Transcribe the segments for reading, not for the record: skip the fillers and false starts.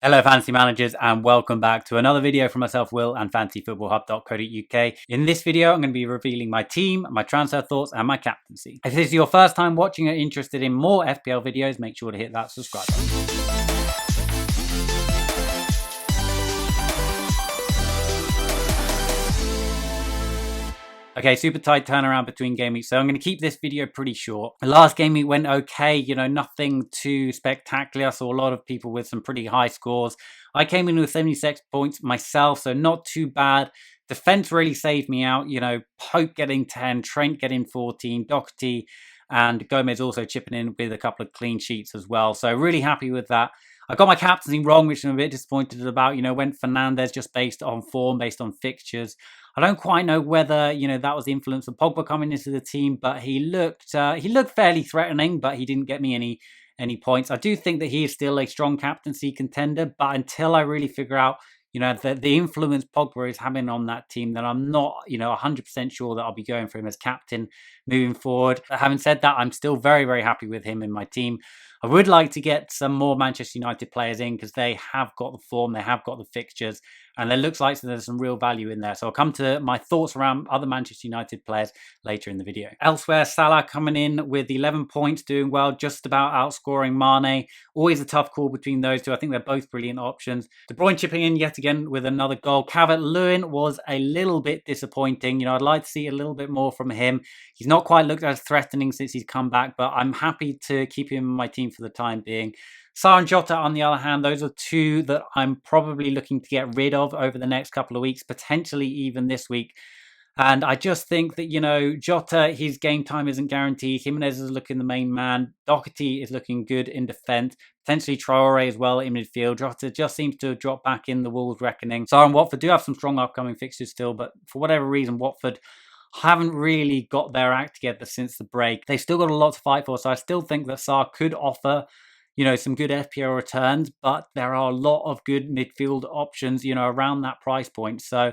Hello fantasy managers, and welcome back to another video from myself, Will, and fantasyfootballhub.co.uk. In this video I'm going to be revealing my team, my transfer thoughts and my captaincy. If this is your first time watching or interested in more FPL videos, make sure to hit that subscribe button. Okay, super tight turnaround between game weeks, so I'm going to keep this video pretty short. The last game week went okay, nothing too spectacular. I saw a lot of people with some pretty high scores. I came in with 76 points myself, so not too bad. Defense really saved me out, Pope getting 10, Trent getting 14, Doherty and Gomez also chipping in with a couple of clean sheets as well. So really happy with that. I got my captaincy wrong, which I'm a bit disappointed about. Went Fernandes just based on form, based on fixtures. I don't quite know whether, that was the influence of Pogba coming into the team, but he looked fairly threatening, but he didn't get me any points. I do think that he is still a strong captaincy contender, but until I really figure out, the influence Pogba is having on that team, then I'm not, 100% sure that I'll be going for him as captain moving forward. But having said that, I'm still very, very happy with him in my team. I would like to get some more Manchester United players in because they have got the form, they have got the fixtures, and it looks like there's some real value in there. So I'll come to my thoughts around other Manchester United players later in the video. Elsewhere, Salah coming in with 11 points, doing well, just about outscoring Mane. Always a tough call between those two. I think they're both brilliant options. De Bruyne chipping in yet again with another goal. Calvert-Lewin was a little bit disappointing. I'd like to see a little bit more from him. He's not quite looked as threatening since he's come back, but I'm happy to keep him in my team for the time being. Sarr and Jota, on the other hand, those are two that I'm probably looking to get rid of over the next couple of weeks, potentially even this week. And I just think that, Jota, his game time isn't guaranteed. Jimenez is looking the main man. Doherty is looking good in defence. Potentially Traore as well in midfield. Jota just seems to have dropped back in the Wolves reckoning. Sarr and Watford do have some strong upcoming fixtures still, but for whatever reason, Watford haven't really got their act together since the break. They've still got a lot to fight for, so I still think that Sarr could offer some good FPL returns, but there are a lot of good midfield options, around that price point. So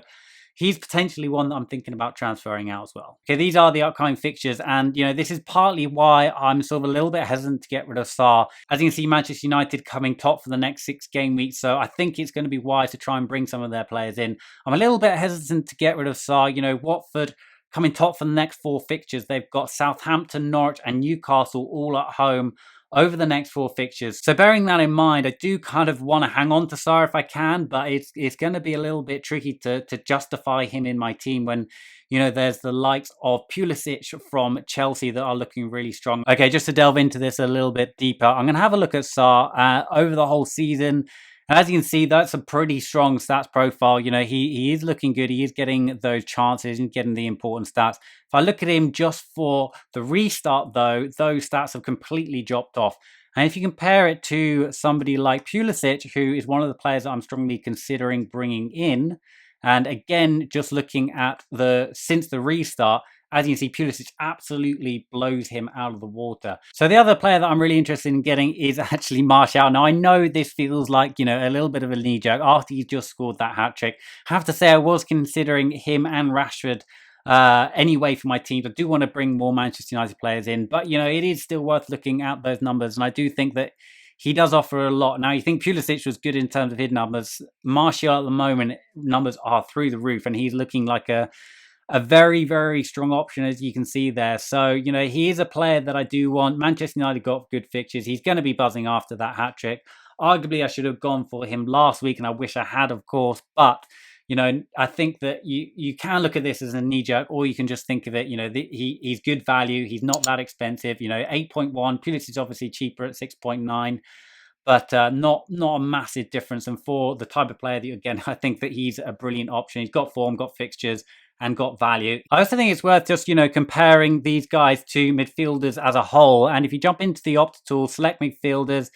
he's potentially one that I'm thinking about transferring out as well. Okay, these are the upcoming fixtures, and this is partly why I'm sort of a little bit hesitant to get rid of Sarr. As you can see, Manchester United coming top for the next 6 game weeks, so I think it's going to be wise to try and bring some of their players in. I'm a little bit hesitant to get rid of Sarr. Watford coming top for the next 4 fixtures. They've got Southampton, Norwich and Newcastle all at home over the next 4 fixtures. So bearing that in mind, I do kind of want to hang on to Sarr if I can, but it's going to be a little bit tricky to justify him in my team when, there's the likes of Pulisic from Chelsea that are looking really strong. Okay, just to delve into this a little bit deeper, I'm going to have a look at Sarr over the whole season. And as you can see, that's a pretty strong stats profile. He is looking good. He is getting those chances and getting the important stats. If I look at him just for the restart, though, those stats have completely dropped off. And if you compare it to somebody like Pulisic, who is one of the players that I'm strongly considering bringing in, and again, just looking at since the restart, as you can see, Pulisic absolutely blows him out of the water. So the other player that I'm really interested in getting is actually Martial. Now, I know this feels like, a little bit of a knee-jerk after he's just scored that hat-trick. I have to say I was considering him and Rashford anyway for my teams. I do want to bring more Manchester United players in, but, it is still worth looking at those numbers, and I do think that he does offer a lot. Now, you think Pulisic was good in terms of his numbers. Martial at the moment, numbers are through the roof, and he's looking like a very, very strong option, as you can see there. So, he is a player that I do want. Manchester United got good fixtures. He's going to be buzzing after that hat-trick. Arguably, I should have gone for him last week, and I wish I had, of course. But, I think that you can look at this as a knee-jerk, or you can just think of it, he's good value. He's not that expensive. 8.1. Pulisic is obviously cheaper at 6.9. But not a massive difference. And for the type of player that, again, I think that he's a brilliant option. He's got form, got fixtures, and got value. I also think it's worth just, comparing these guys to midfielders as a whole. And if you jump into the Opta tool, select midfielders,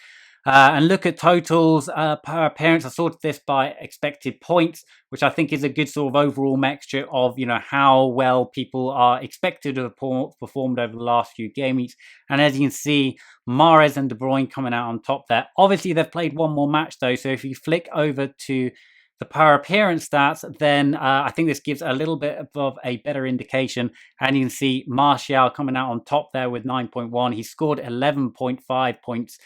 and look at totals per appearance. I sorted this by expected points, which I think is a good sort of overall metric of, how well people are expected to have performed over the last few game weeks. And as you can see, Mahrez and De Bruyne coming out on top there. Obviously, they've played one more match, though. So if you flick over to the per appearance stats, then I think this gives a little bit of a better indication. And you can see Martial coming out on top there with 9.1. He scored 11.5 points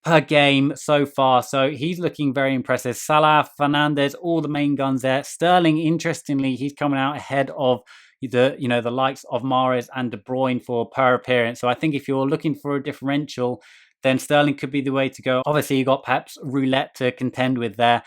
per game so far. So he's looking very impressive. Salah, Fernandez, all the main guns there. Sterling, interestingly, he's coming out ahead of the likes of Mahrez and De Bruyne for per appearance. So I think if you're looking for a differential, then Sterling could be the way to go. Obviously, you got Pep's roulette to contend with there.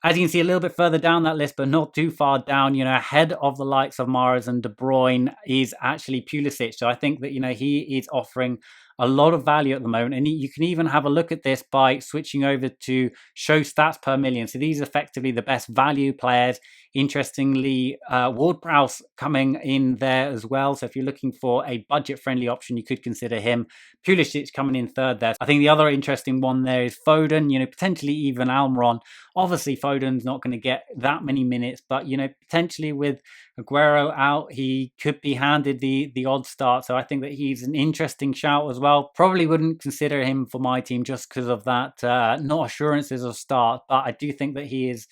As you can see, a little bit further down that list, but not too far down, ahead of the likes of Mahrez and De Bruyne is actually Pulisic. So I think that, he is offering a lot of value at the moment. And you can even have a look at this by switching over to show stats per million. So these are effectively the best value players. Interestingly, Ward-Prowse coming in there as well. So if you're looking for a budget-friendly option, you could consider him. Pulisic coming in third there. I think the other interesting one there is Foden, potentially even Almiron. Obviously, Foden's not going to get that many minutes, but, potentially with Aguero out, he could be handed the odd start. So I think that he's an interesting shout as well. Probably wouldn't consider him for my team just because of that, not assurances of start, but I do think that he is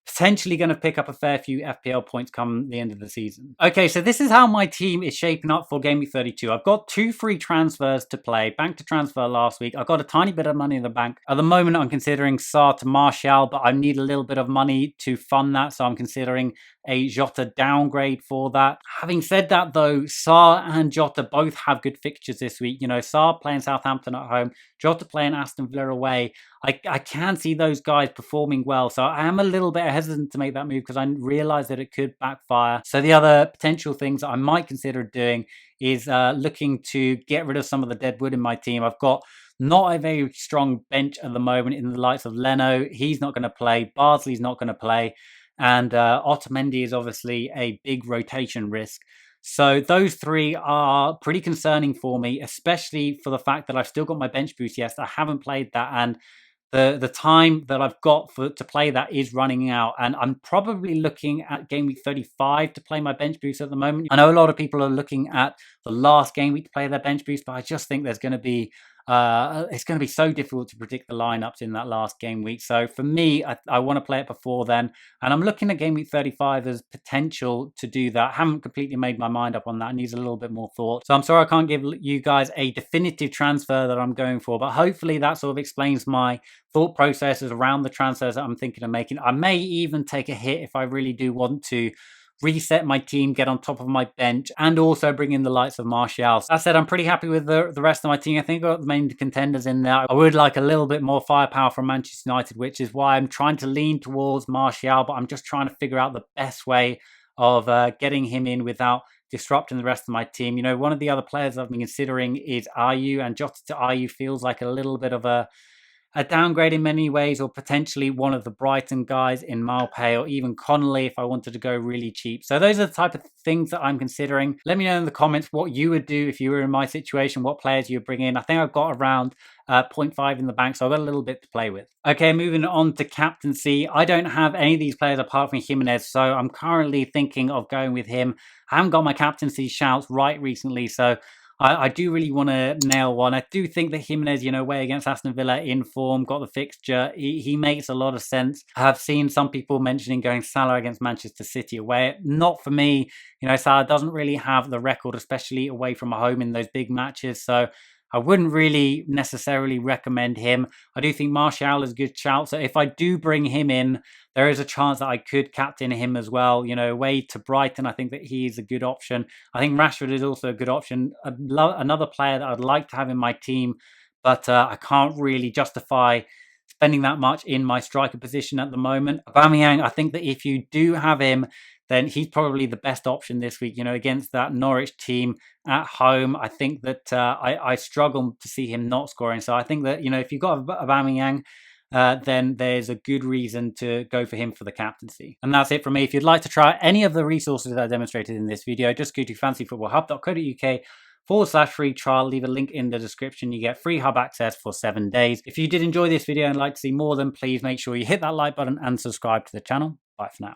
potentially going to pick up a fair few FPL points come the end of the season. Okay, so this is how my team is shaping up for Game Week 32. I've got 2 free transfers to play. Bank to transfer last week. I've got a tiny bit of money in the bank. At the moment, I'm considering Sarr to Martial, but I need a little bit of money to fund that, so I'm considering a Jota downgrade for that. Having said that, though, Sarr and Jota both have good fixtures this week. Sarr playing Southampton at home, Jota playing Aston Villa away. I can see those guys performing well. So I am a little bit hesitant to make that move because I realize that it could backfire. So the other potential things that I might consider doing is looking to get rid of some of the dead wood in my team. I've got not a very strong bench at the moment in the likes of Leno. He's not going to play. Bardsley's not going to play. And Otamendi is obviously a big rotation risk. So those 3 are pretty concerning for me, especially for the fact that I've still got my bench boost. Yes, I haven't played that, and the time that I've got to play that is running out, and I'm probably looking at Game Week 35 to play my bench boost at the moment. I know a lot of people are looking at the last game week to play their bench boost, but I just think there's going to be it's going to be so difficult to predict the lineups in that last game week. So for me, I want to play it before then, and I'm looking at Game Week 35 as potential to do that. I haven't completely made my mind up on that. It needs a little bit more thought. So I'm sorry I can't give you guys a definitive transfer that I'm going for, but hopefully that sort of explains my thought processes around the transfers that I'm thinking of making. I may even take a hit if I really do want to reset my team, get on top of my bench, and also bring in the likes of Martial. That said, I'm pretty happy with the rest of my team. I think I've got the main contenders in there. I would like a little bit more firepower from Manchester United, which is why I'm trying to lean towards Martial, but I'm just trying to figure out the best way of getting him in without disrupting the rest of my team. One of the other players I've been considering is Ayew, and Jota to Ayew feels like a little bit of a downgrade in many ways, or potentially one of the Brighton guys in Malpay, or even Connolly if I wanted to go really cheap. So those are the type of things that I'm considering. Let me know in the comments what you would do if you were in my situation, what players you would bring in. I think I've got around 0.5 in the bank, so I've got a little bit to play with. Okay, moving on to captaincy. I don't have any of these players apart from Jimenez, so I'm currently thinking of going with him. I haven't got my captaincy shouts right recently, so I do really want to nail one. I do think that Jimenez, away against Aston Villa in form, got the fixture. He makes a lot of sense. I've seen some people mentioning going Salah against Manchester City away. Not for me. Salah doesn't really have the record, especially away from home in those big matches. So I wouldn't really necessarily recommend him. I do think Martial is a good shout. So if I do bring him in, there is a chance that I could captain him as well. Away to Brighton, I think that he is a good option. I think Rashford is also a good option. Another player that I'd like to have in my team, but I can't really justify spending that much in my striker position at the moment. Aubameyang, I think that if you do have him, then he's probably the best option this week, against that Norwich team at home. I think that I struggle to see him not scoring. So I think that, if you've got Aubameyang, then there's a good reason to go for him for the captaincy. And that's it from me. If you'd like to try any of the resources that I demonstrated in this video, just go to fantasyfootballhub.co.uk/free trial. Leave a link in the description. You get free hub access for 7 days. If you did enjoy this video and like to see more, then please make sure you hit that like button and subscribe to the channel. Bye for now.